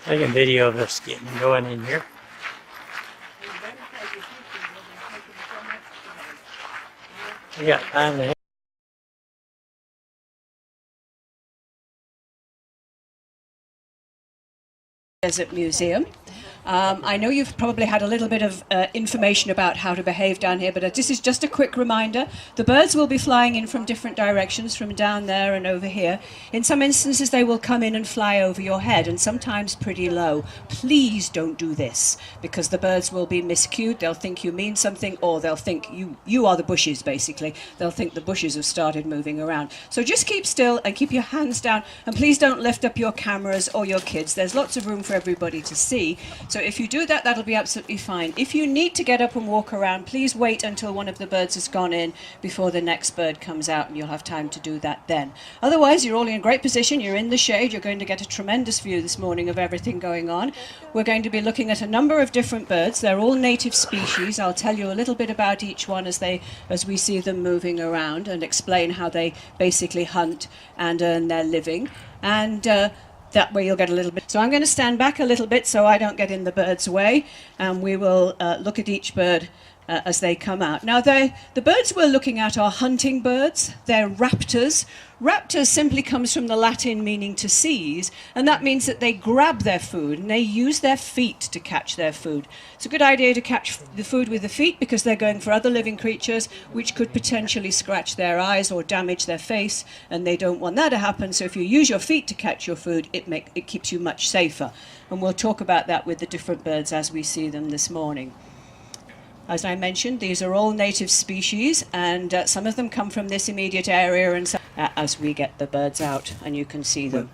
Taking video of us getting going in here. We got time to Desert Museum. I know you've probably had a little bit of information about how to behave down here, but this is just a quick reminder. The birds will be flying in from different directions, from down there and over here. In some instances, they will come in and fly over your head, and sometimes pretty low. Please don't do this, because the birds will be miscued. They'll think you mean something, or they'll think you are the bushes, basically. They'll think the bushes have started moving around. So just keep still and keep your hands down, and please don't lift up your cameras or your kids. There's lots of room for everybody to see. So if you do that, that'll be absolutely fine. If you need to get up and walk around, please wait until one of the birds has gone in before the next bird comes out, and you'll have time to do that then. Otherwise, you're all in a great position. You're in the shade. You're going to get a tremendous view this morning of everything going on. We're going to be looking at a number of different birds. They're all native species. I'll tell you a little bit about each one as we see them moving around, and explain how they basically hunt and earn their living. And that way you'll get a little bit. So I'm going to stand back a little bit so I don't get in the bird's way, and we will look at each bird as they come out. Now, the birds we're looking at are hunting birds. They're raptors. Raptors simply comes from the Latin meaning to seize, and that means that they grab their food and they use their feet to catch their food. It's a good idea to catch the food with the feet, because they're going for other living creatures which could potentially scratch their eyes or damage their face, and they don't want that to happen. So if you use your feet to catch your food, it keeps you much safer. And we'll talk about that with the different birds as we see them this morning. As I mentioned, these are all native species, and some of them come from this immediate area, and some, as we get the birds out and you can see them.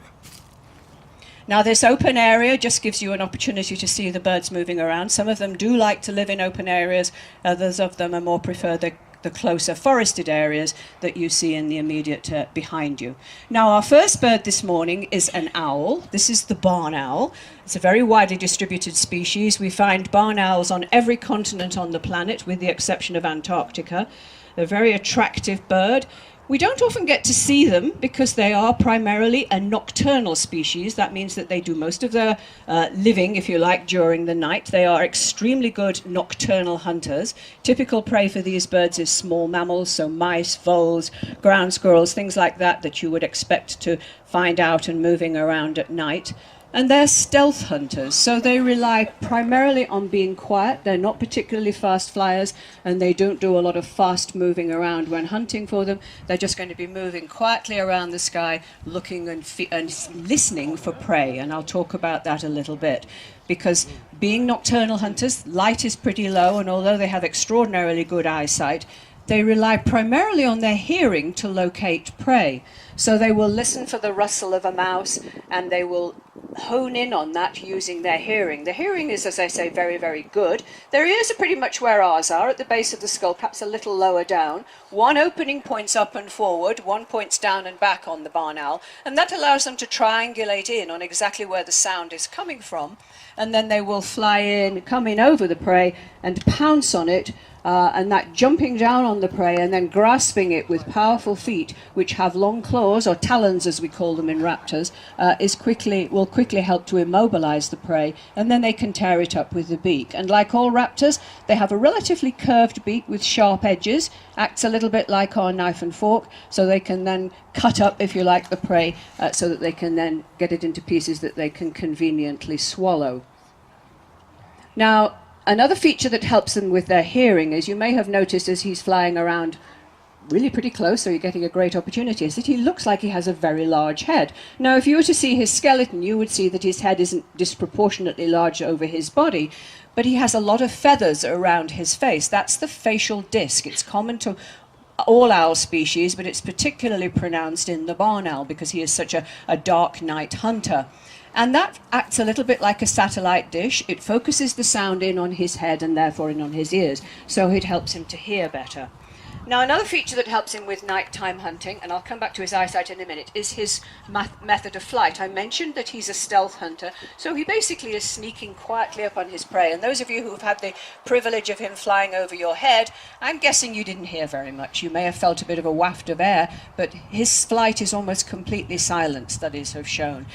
Now, this open area just gives you an opportunity to see the birds moving around. Some of them do like to live in open areas. Others of them are more prefer the closer forested areas that you see in the immediate behind you. Now, our first bird this morning is an owl. This is the barn owl. It's a very widely distributed species. We find barn owls on every continent on the planet, with the exception of Antarctica. They're a very attractive bird. We don't often get to see them because they are primarily a nocturnal species. That means that they do most of their living, if you like, during the night. They are extremely good nocturnal hunters. Typical prey for these birds is small mammals, so mice, voles, ground squirrels, things like that that you would expect to find out and moving around at night. And they're stealth hunters, so they rely primarily on being quiet. They're not particularly fast flyers, and they don't do a lot of fast moving around when hunting for them. They're just going to be moving quietly around the sky, looking and listening for prey, and I'll talk about that a little bit. Because being nocturnal hunters, light is pretty low, and although they have extraordinarily good eyesight, they rely primarily on their hearing to locate prey. So they will listen for the rustle of a mouse, and they will hone in on that using their hearing. The hearing is, as I say, very, very good. Their ears are pretty much where ours are, at the base of the skull, perhaps a little lower down. One opening points up and forward, one points down and back on the barn owl, and that allows them to triangulate in on exactly where the sound is coming from. And then they will fly in, come in over the prey and pounce on it, and that jumping down on the prey and then grasping it with powerful feet, which have long claws, or talons as we call them in raptors, will quickly help to immobilize the prey, and then they can tear it up with the beak. And like all raptors, they have a relatively curved beak with sharp edges, acts a little bit like our knife and fork, so they can then cut up, if you like, the prey, so that they can then get it into pieces that they can conveniently swallow. Now, another feature that helps them with their hearing, as you may have noticed as he's flying around really pretty close, so you're getting a great opportunity, is that he looks like he has a very large head. Now, if you were to see his skeleton, you would see that his head isn't disproportionately large over his body, but he has a lot of feathers around his face. That's the facial disc. It's common to all owl species, but it's particularly pronounced in the barn owl because he is such a dark night hunter. And that acts a little bit like a satellite dish. It focuses the sound in on his head and therefore in on his ears, so it helps him to hear better. Now, another feature that helps him with nighttime hunting, and I'll come back to his eyesight in a minute, is his method of flight. I mentioned that he's a stealth hunter, so he basically is sneaking quietly up on his prey. And those of you who've had the privilege of him flying over your head, I'm guessing you didn't hear very much. You may have felt a bit of a waft of air, but his flight is almost completely silent, studies have shown.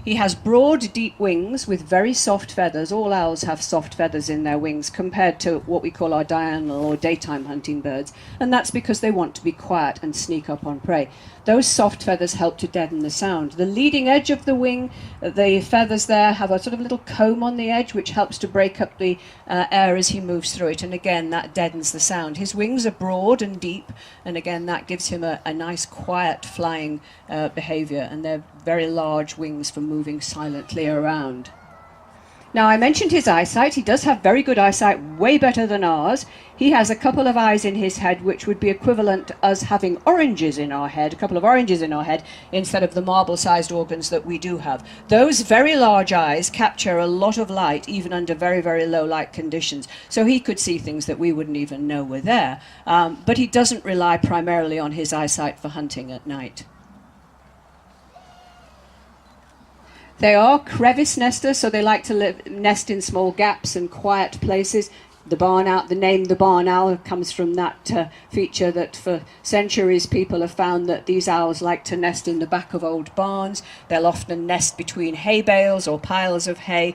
He has broad, deep wings with very soft feathers. All owls have soft feathers in their wings compared to what we call our diurnal or daytime hunting birds, and that's because they want to be quiet and sneak up on prey. Those soft feathers help to deaden the sound. The leading edge of the wing, the feathers there have a sort of little comb on the edge which helps to break up the air as he moves through it, and again that deadens the sound. His wings are broad and deep, and again that gives him a nice quiet flying behavior, and they're very large wings for moving silently around. Now, I mentioned his eyesight. He does have very good eyesight, way better than ours. He has a couple of eyes in his head, which would be equivalent to us having oranges in our head, a couple of oranges in our head, instead of the marble-sized organs that we do have. Those very large eyes capture a lot of light, even under very, very low light conditions. So he could see things that we wouldn't even know were there. But he doesn't rely primarily on his eyesight for hunting at night. They are crevice nesters, so they like to nest in small gaps and quiet places. The name the barn owl comes from that feature that for centuries people have found that these owls like to nest in the back of old barns. They'll often nest between hay bales or piles of hay.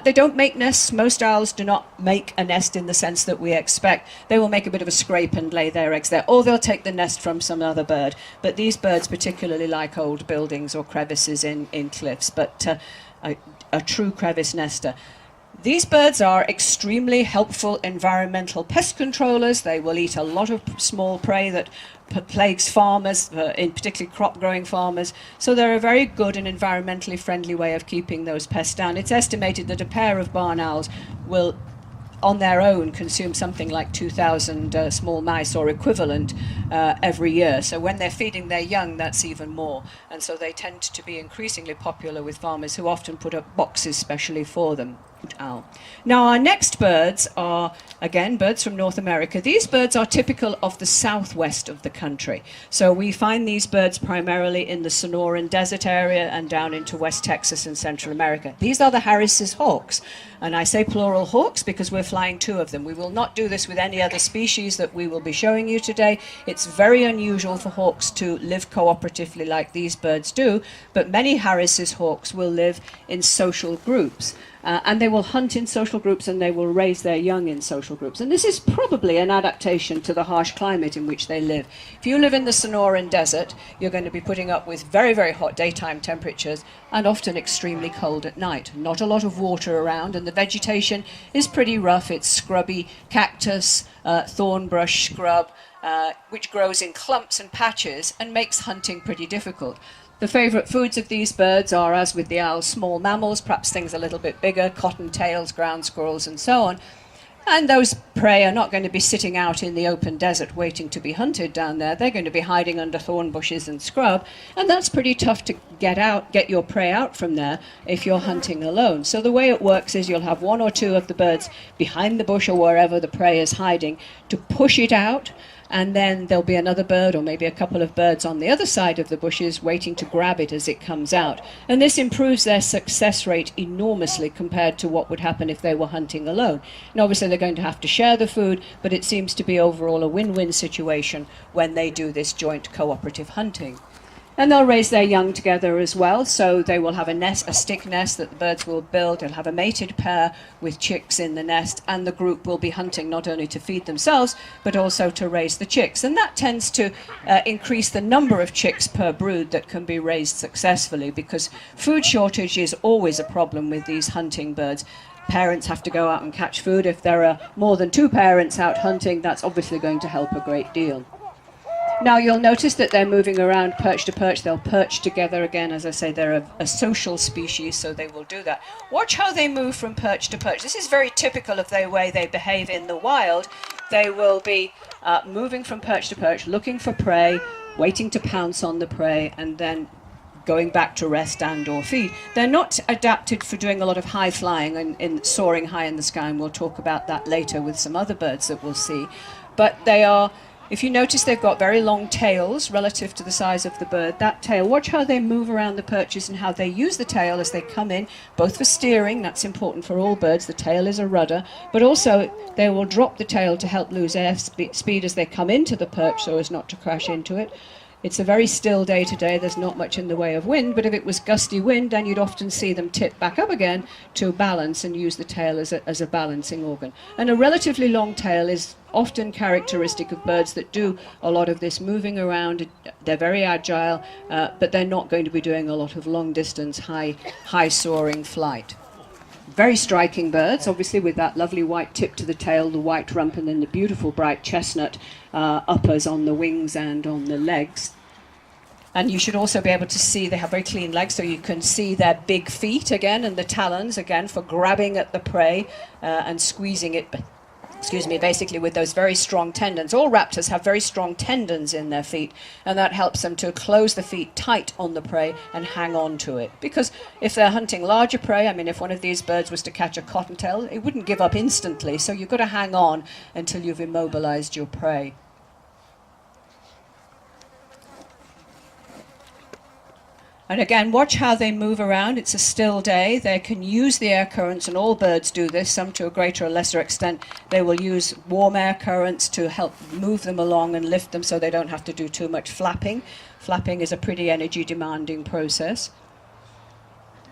They don't make nests. Most owls do not make a nest in the sense that we expect. They will make a bit of a scrape and lay their eggs there, or they'll take the nest from some other bird. But these birds particularly like old buildings or crevices in cliffs, but a true crevice nester. These birds are extremely helpful environmental pest controllers. They will eat a lot of small prey that plagues farmers, in particularly crop-growing farmers. So they're a very good and environmentally friendly way of keeping those pests down. It's estimated that a pair of barn owls will, on their own, consume something like 2,000 small mice or equivalent every year. So when they're feeding their young, that's even more. And so they tend to be increasingly popular with farmers who often put up boxes specially for them. Owl. Now, our next birds are, again, birds from North America. These birds are typical of the southwest of the country. So we find these birds primarily in the Sonoran Desert area and down into West Texas and Central America. These are the Harris's hawks. And I say plural hawks because we're flying two of them. We will not do this with any other species that we will be showing you today. It's very unusual for hawks to live cooperatively like these birds do, but many Harris's hawks will live in social groups. And they will hunt in social groups and they will raise their young in social groups. And this is probably an adaptation to the harsh climate in which they live. If you live in the Sonoran Desert, you're going to be putting up with very, very hot daytime temperatures and often extremely cold at night. Not a lot of water around, and the vegetation is pretty rough. It's scrubby cactus, thornbush scrub, which grows in clumps and patches and makes hunting pretty difficult. The favourite foods of these birds are, as with the owls, small mammals, perhaps things a little bit bigger, cottontails, ground squirrels, and so on. And those prey are not going to be sitting out in the open desert waiting to be hunted down there. They're going to be hiding under thorn bushes and scrub, and that's pretty tough to get your prey out from there if you're hunting alone. So the way it works is you'll have one or two of the birds behind the bush or wherever the prey is hiding to push it out, and then there'll be another bird or maybe a couple of birds on the other side of the bushes waiting to grab it as it comes out. And this improves their success rate enormously compared to what would happen if they were hunting alone. And obviously they're going to have to share the food, but it seems to be overall a win-win situation when they do this joint cooperative hunting. And they'll raise their young together as well, so they will have a nest, a stick nest that the birds will build. They'll have a mated pair with chicks in the nest, and the group will be hunting not only to feed themselves, but also to raise the chicks. And that tends to increase the number of chicks per brood that can be raised successfully, because food shortage is always a problem with these hunting birds. Parents have to go out and catch food. If there are more than two parents out hunting, that's obviously going to help a great deal. Now, you'll notice that they're moving around perch to perch. They'll perch together again. As I say, they're a social species, so they will do that. Watch how they move from perch to perch. This is very typical of the way they behave in the wild. They will be moving from perch to perch, looking for prey, waiting to pounce on the prey, and then going back to rest and or feed. They're not adapted for doing a lot of high flying and soaring high in the sky, and we'll talk about that later with some other birds that we'll see. But they are If you notice, they've got very long tails relative to the size of the bird. That tail, watch how they move around the perches and how they use the tail as they come in, both for steering, that's important for all birds, the tail is a rudder, but also they will drop the tail to help lose air speed as they come into the perch so as not to crash into it. It's a very still day today, there's not much in the way of wind, but if it was gusty wind, then you'd often see them tip back up again to balance and use the tail as a balancing organ. And a relatively long tail is often characteristic of birds that do a lot of this moving around. They're very agile, but they're not going to be doing a lot of long distance, high soaring flight. Very striking birds, obviously, with that lovely white tip to the tail, the white rump, and then the beautiful bright chestnut uppers on the wings and on the legs. And you should also be able to see they have very clean legs, so you can see their big feet again and the talons again for grabbing at the prey and squeezing it. Basically with those very strong tendons. All raptors have very strong tendons in their feet, and that helps them to close the feet tight on the prey and hang on to it. Because if they're hunting larger prey, I mean, if one of these birds was to catch a cottontail, it wouldn't give up instantly, so you've got to hang on until you've immobilized your prey. And again, watch how they move around. It's a still day. They can use the air currents, and all birds do this, some to a greater or lesser extent. They will use warm air currents to help move them along and lift them so they don't have to do too much flapping. Flapping is a pretty energy demanding process.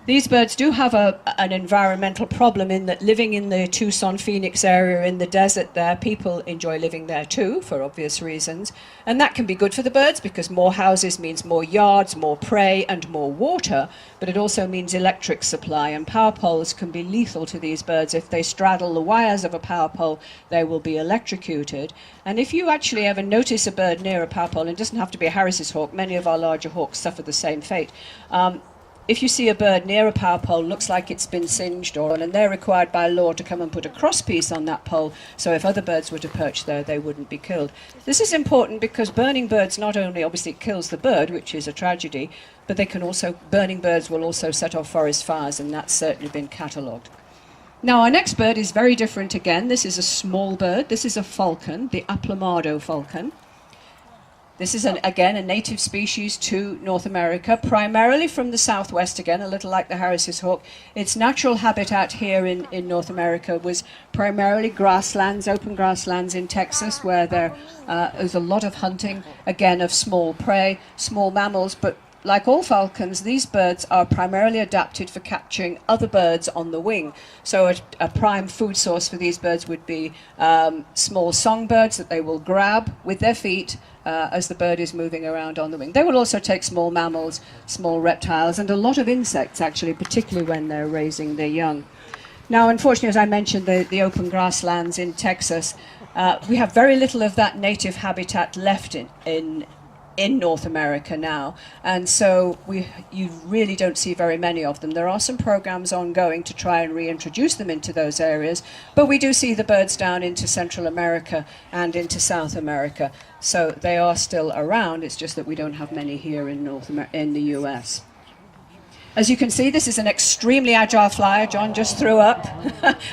These birds do have an environmental problem in that living in the Tucson, Phoenix area in the desert there, people enjoy living there too, for obvious reasons. And that can be good for the birds because more houses means more yards, more prey, and more water. But it also means electric supply, and power poles can be lethal to these birds. If they straddle the wires of a power pole, they will be electrocuted. And if you actually ever notice a bird near a power pole, and it doesn't have to be a Harris's hawk, many of our larger hawks suffer the same fate. If you see a bird near a power pole, looks like it's been singed, and they're required by law to come and put a crosspiece on that pole, so if other birds were to perch there, they wouldn't be killed. This is important because burning birds not only obviously kills the bird, which is a tragedy, but burning birds will also set off forest fires, and that's certainly been catalogued. Now, our next bird is very different again. This is a small bird. This is a falcon, the Aplomado falcon. This is, again, a native species to North America, primarily from the southwest, again, a little like the Harris's hawk. Its natural habitat here in North America was primarily grasslands, open grasslands in Texas, where there is a lot of hunting, again, of small prey, small mammals, but like all falcons, these birds are primarily adapted for capturing other birds on the wing. So a prime food source for these birds would be small songbirds that they will grab with their feet as the bird is moving around on the wing. They will also take small mammals, small reptiles, and a lot of insects, actually, particularly when they're raising their young. Now, unfortunately, as I mentioned, the open grasslands in Texas, we have very little of that native habitat left in North America now, and so you really don't see very many of them. There are some programs ongoing to try and reintroduce them into those areas, but we do see the birds down into Central America and into South America, so they are still around. It's just that we don't have many here in the US. As you can see, this is an extremely agile flyer. John just threw up.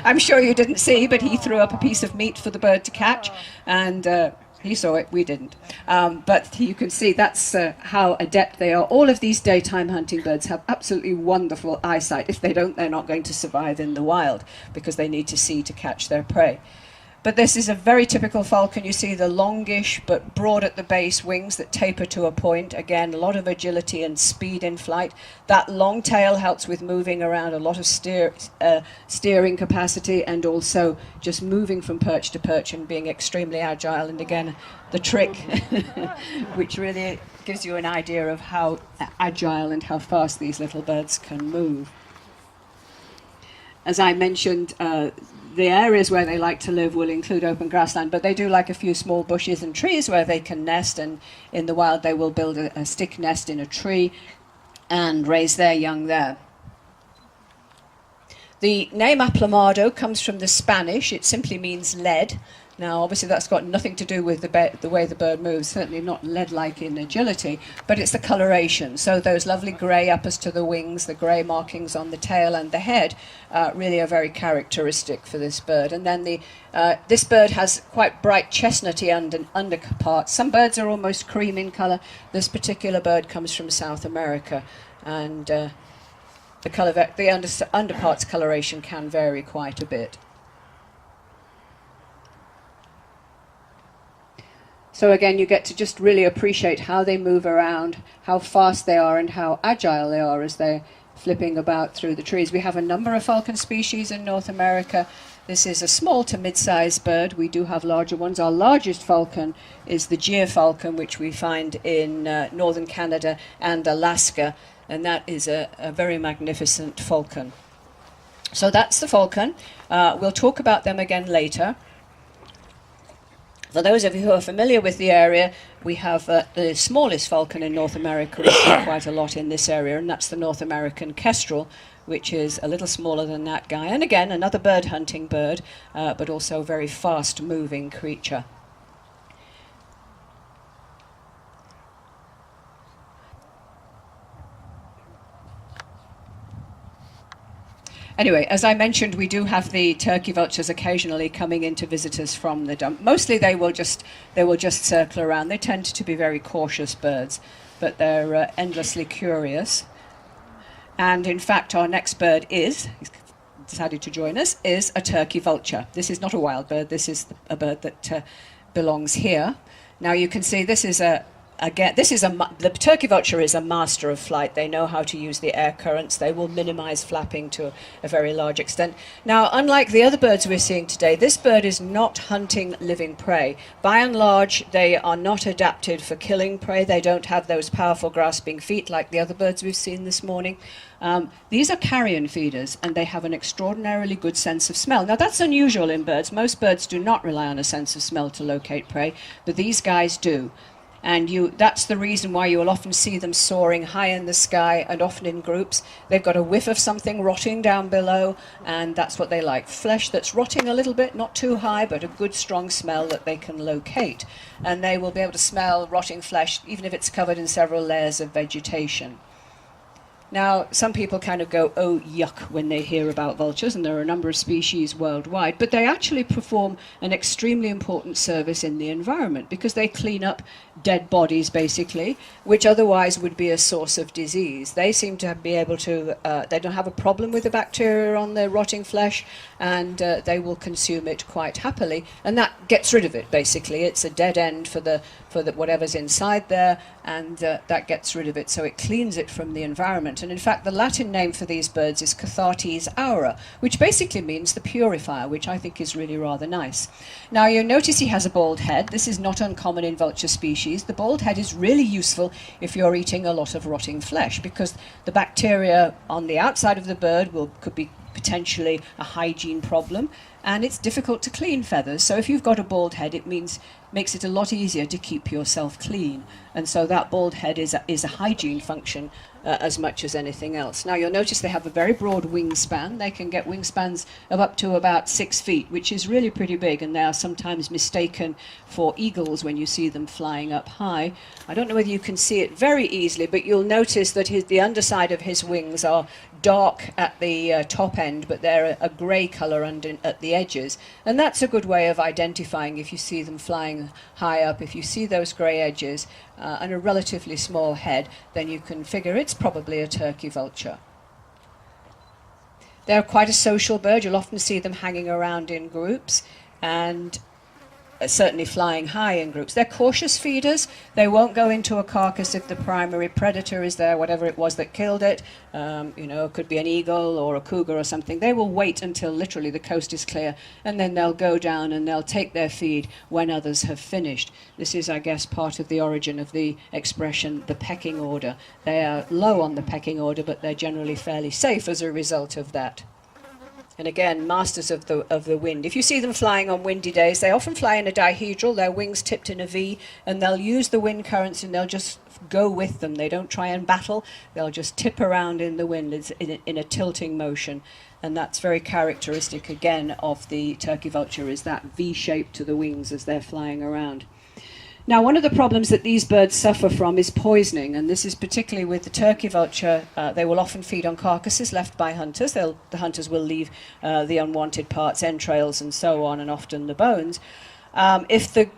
I'm sure you didn't see, but he threw up a piece of meat for the bird to catch, and he saw it, we didn't. But you can see that's how adept they are. All of these daytime hunting birds have absolutely wonderful eyesight. If they don't, they're not going to survive in the wild because they need to see to catch their prey. But this is a very typical falcon. You see the longish but broad at the base wings that taper to a point. Again, a lot of agility and speed in flight. That long tail helps with moving around, a lot of steering capacity, and also just moving from perch to perch and being extremely agile. And again, the trick, which really gives you an idea of how agile and how fast these little birds can move. As I mentioned, the areas where they like to live will include open grassland, but they do like a few small bushes and trees where they can nest, and in the wild they will build a stick nest in a tree and raise their young there. The name Aplomado comes from the Spanish. It simply means lead. Now, obviously, that's got nothing to do with the way the bird moves, certainly not lead-like in agility, but it's the coloration. So those lovely grey uppers to the wings, the grey markings on the tail and the head really are very characteristic for this bird. And then this bird has quite bright chestnutty underparts. Some birds are almost cream in colour. This particular bird comes from South America, and the underparts coloration can vary quite a bit. So again, you get to just really appreciate how they move around, how fast they are, and how agile they are as they're flipping about through the trees. We have a number of falcon species in North America. This is a small to mid-sized bird. We do have larger ones. Our largest falcon is the gyr falcon, which we find in northern Canada and Alaska, and that is a very magnificent falcon. So that's the falcon. We'll talk about them again later. For those of you who are familiar with the area, we have the smallest falcon in North America. We see quite a lot in this area, and that's the North American kestrel, which is a little smaller than that guy. And again, another bird hunting bird, but also a very fast-moving creature. Anyway, as I mentioned, we do have the turkey vultures occasionally coming in to visit us from the dump. Mostly they will just circle around. They tend to be very cautious birds, but they're endlessly curious. And in fact, our next bird he's decided to join us, is a turkey vulture. This is not a wild bird. This is a bird that belongs here. Now you can see this is the turkey vulture is a master of flight. They know how to use the air currents. They will minimize flapping to a very large extent. Now, unlike the other birds we're seeing today, this bird is not hunting living prey. By and large, they are not adapted for killing prey. They don't have those powerful grasping feet like the other birds we've seen this morning. These are carrion feeders, and they have an extraordinarily good sense of smell. Now, that's unusual in birds. Most birds do not rely on a sense of smell to locate prey, but these guys do. And that's the reason why you will often see them soaring high in the sky, and often in groups. They've got a whiff of something rotting down below, and that's what they like. Flesh that's rotting a little bit, not too high, but a good strong smell that they can locate. And they will be able to smell rotting flesh, even if it's covered in several layers of vegetation. Now, some people kind of go, oh, yuck, when they hear about vultures, and there are a number of species worldwide, but they actually perform an extremely important service in the environment because they clean up dead bodies, basically, which otherwise would be a source of disease. They seem to be able to, they don't have a problem with the bacteria on their rotting flesh, and they will consume it quite happily, and that gets rid of it, basically. It's a dead end for whatever's inside there, and that gets rid of it, so it cleans it from the environment. And in fact, the Latin name for these birds is Cathartes aura, which basically means the purifier, which I think is really rather nice. Now, you notice he has a bald head. This is not uncommon in vulture species. The bald head is really useful if you're eating a lot of rotting flesh, because the bacteria on the outside of the bird could be potentially a hygiene problem, and it's difficult to clean feathers. So if you've got a bald head, it makes it a lot easier to keep yourself clean. And so that bald head is a hygiene function as much as anything else. Now, you'll notice they have a very broad wingspan. They can get wingspans of up to about 6 feet, which is really pretty big, and they are sometimes mistaken for eagles when you see them flying up high. I don't know whether you can see it very easily, but you'll notice that the underside of his wings are dark at the top end, but they're a grey colour at the edges. And that's a good way of identifying if you see them flying high up. If you see those grey edges and a relatively small head, then you can figure it's probably a turkey vulture. They're quite a social bird. You'll often see them hanging around in groups, and certainly flying high in groups. They're cautious feeders. They won't go into a carcass if the primary predator is there, whatever it was that killed it. It could be an eagle or a cougar or something. They will wait until literally the coast is clear, and then they'll go down and they'll take their feed when others have finished. This is, I guess, part of the origin of the expression, the pecking order. They are low on the pecking order, but they're generally fairly safe as a result of that. And again, masters of the wind. If you see them flying on windy days, they often fly in a dihedral, their wings tipped in a V, and they'll use the wind currents and they'll just go with them. They don't try and battle, they'll just tip around in the wind in a tilting motion. And that's very characteristic, again, of the turkey vulture, is that V shape to the wings as they're flying around. Now, one of the problems that these birds suffer from is poisoning, and this is particularly with the turkey vulture. They will often feed on carcasses left by hunters. The hunters will leave the unwanted parts, entrails and so on, and often the bones. If the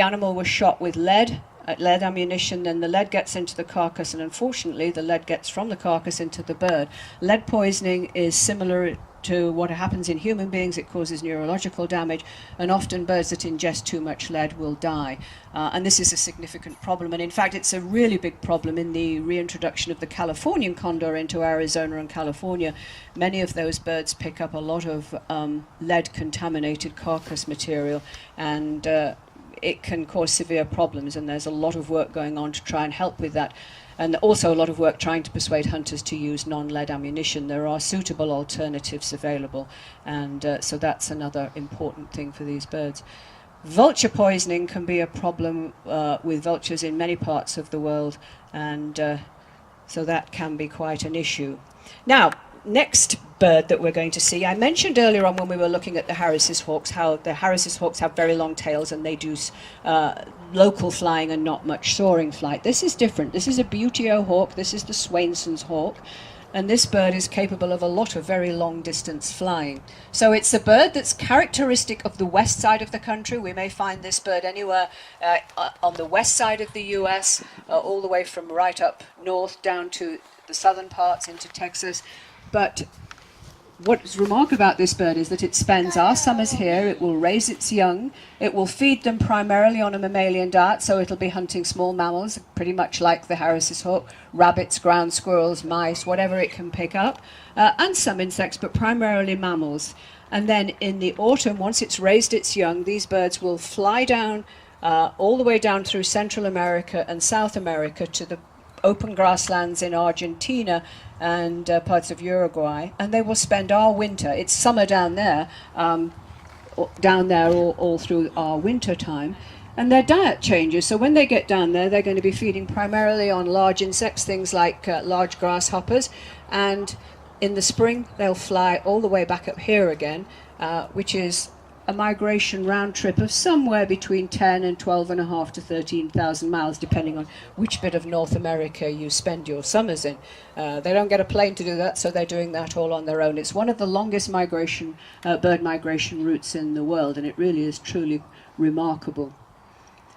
animal was shot with lead ammunition, then the lead gets into the carcass, and unfortunately the lead gets from the carcass into the bird. Lead poisoning is similar to what happens in human beings. It causes neurological damage, and often birds that ingest too much lead will die. And this is a significant problem, and in fact it's a really big problem in the reintroduction of the Californian condor into Arizona and California. Many of those birds pick up a lot of lead contaminated carcass material, and it can cause severe problems, and there's a lot of work going on to try and help with that. And also a lot of work trying to persuade hunters to use non-lead ammunition. There are suitable alternatives available, and so that's another important thing for these birds. Vulture poisoning can be a problem with vultures in many parts of the world, and so that can be quite an issue. Now, next bird that we're going to see, I mentioned earlier on when we were looking at the Harris's hawks, how the Harris's hawks have very long tails and they do local flying and not much soaring flight. This is different. This is a Buteo hawk. This is the Swainson's hawk. And this bird is capable of a lot of very long distance flying. So it's a bird that's characteristic of the west side of the country. We may find this bird anywhere on the west side of the US, all the way from right up north down to the southern parts into Texas. But what's remarkable about this bird is that it spends our summers here. It will raise its young. It will feed them primarily on a mammalian diet, so it'll be hunting small mammals, pretty much like the Harris's hawk, rabbits, ground squirrels, mice, whatever it can pick up, and some insects, but primarily mammals. And then in the autumn, once it's raised its young, these birds will fly down all the way down through Central America and South America to the open grasslands in Argentina and parts of Uruguay, and they will spend our winter. It's summer down there all through our winter time, and their diet changes. So when they get down there, they're going to be feeding primarily on large insects, things like large grasshoppers, and in the spring they'll fly all the way back up here again, which is a migration round trip of somewhere between 10 and 12.5 to 13,000 miles, depending on which bit of North America you spend your summers in. They don't get a plane to do that, so they're doing that all on their own. It's one of the longest bird migration routes in the world, and it really is truly remarkable.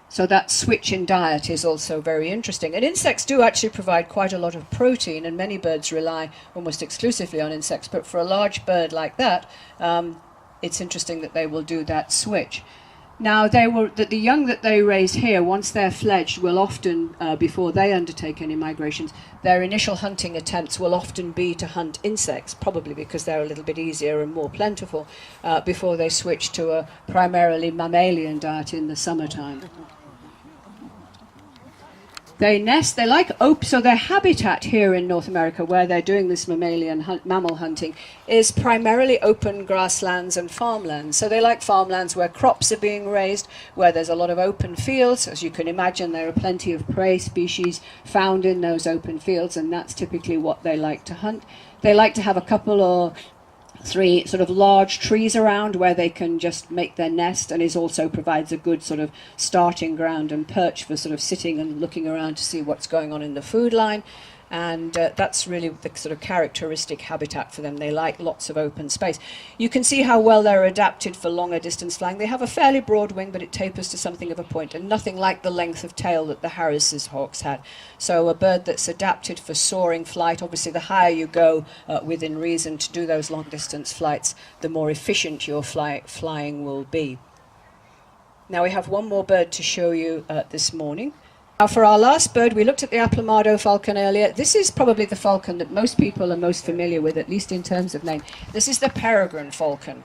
So that switch in diet is also very interesting. And insects do actually provide quite a lot of protein, and many birds rely almost exclusively on insects, but for a large bird like that, it's interesting that they will do that switch. Now, the young that they raise here, once they're fledged, will often, before they undertake any migrations, their initial hunting attempts will often be to hunt insects, probably because they're a little bit easier and more plentiful, before they switch to a primarily mammalian diet in the summertime. They nest, they like so their habitat here in North America, where they're doing this mammalian mammal hunting, is primarily open grasslands and farmlands. So they like farmlands where crops are being raised, where there's a lot of open fields. As you can imagine, there are plenty of prey species found in those open fields, and that's typically what they like to hunt. They like to have a couple or three sort of large trees around where they can just make their nest, and also provides a good sort of starting ground and perch for sort of sitting and looking around to see what's going on in the food line. And that's really the sort of characteristic habitat for them. They like lots of open space. You can see how well they're adapted for longer distance flying. They have a fairly broad wing, but it tapers to something of a point, and nothing like the length of tail that the Harris's hawks had. So a bird that's adapted for soaring flight. Obviously, the higher you go within reason to do those long distance flights, the more efficient your flying will be. Now we have one more bird to show you this morning. Now, for our last bird, we looked at the Aplomado falcon earlier. This is probably the falcon that most people are most familiar with, at least in terms of name. This is the peregrine falcon.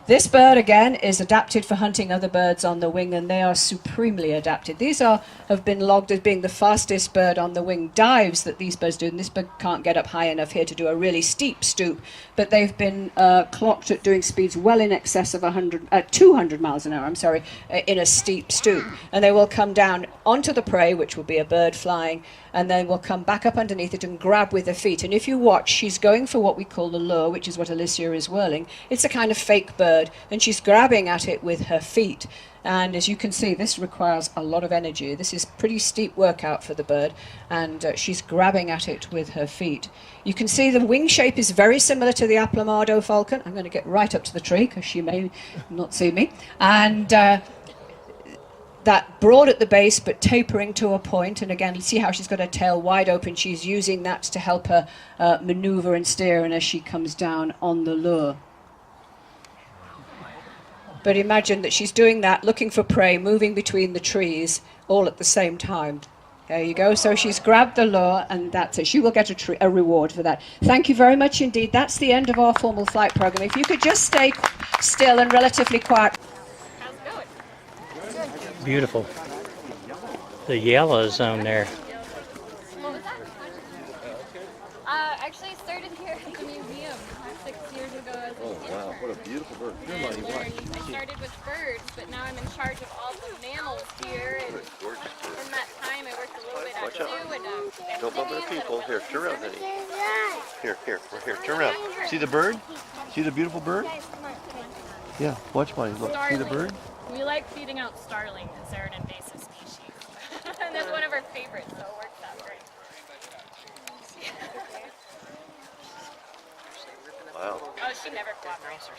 This bird, again, is adapted for hunting other birds on the wing, and they are supremely adapted. These have been logged as being the fastest bird on the wing. Dives that these birds do, and this bird can't get up high enough here to do a really steep stoop, but they've been clocked at doing speeds well in excess of 200 miles an hour, in a steep stoop. And they will come down onto the prey, which will be a bird flying, and then will come back up underneath it and grab with her feet. And if you watch, she's going for what we call the lure, which is what Alicia is whirling. It's a kind of fake bird, and she's grabbing at it with her feet. And as you can see, this requires a lot of energy. This is pretty steep workout for the bird, and she's grabbing at it with her feet. You can see the wing shape is very similar to the Aplomado falcon. I'm going to get right up to the tree because she may not see me. And that broad at the base but tapering to a point, and again, see how she's got her tail wide open. She's using that to help her maneuver and steer, and as she comes down on the lure. But imagine that she's doing that, looking for prey, moving between the trees, all at the same time. There you go. So she's grabbed the lure, and that's it. She will get a reward for that. Thank you very much indeed. That's the end of our formal flight program. If you could just stay still and relatively quiet. How's it going? Beautiful. The yellow zone there. What was that? Actually, I started here at the museum 6 years ago as a kid. Wow, what a beautiful bird. Here, And buddy, watch. I started with birds, but now I'm in charge of all the mammals here. And Gorgeous bird. in that time, I worked a little bit at Watch zoo out. and Don't bump other amphibians people. and Here, turn around, honey. Here, we're here. Turn around. See the bird? See the beautiful bird? Yeah, watch, buddy. Look, see the bird? We like feeding out starling because they're an invasive species. And that's one of our favorites, so it works out great. Wow. Oh, she never cooperates.